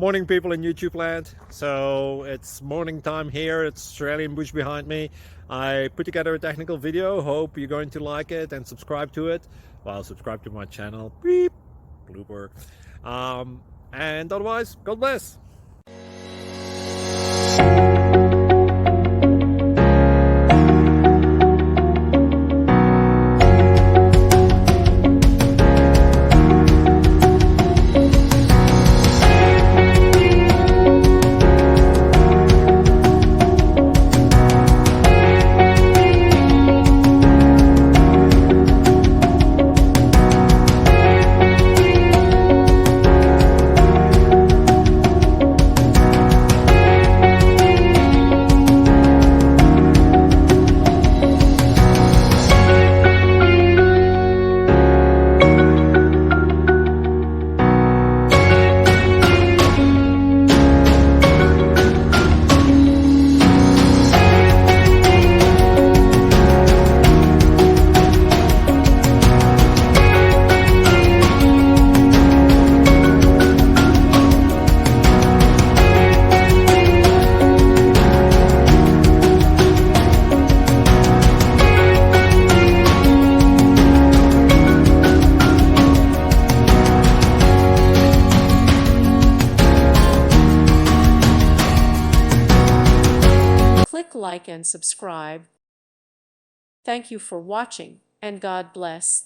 Morning people in YouTube land. So it's morning time here. It's Australian bush behind me. I put together a technical video. Hope you're going to like it and subscribe to it. Well, subscribe to my channel. Beep. Blooper. And otherwise, God bless. Click like and subscribe. Thank you for watching, and God bless.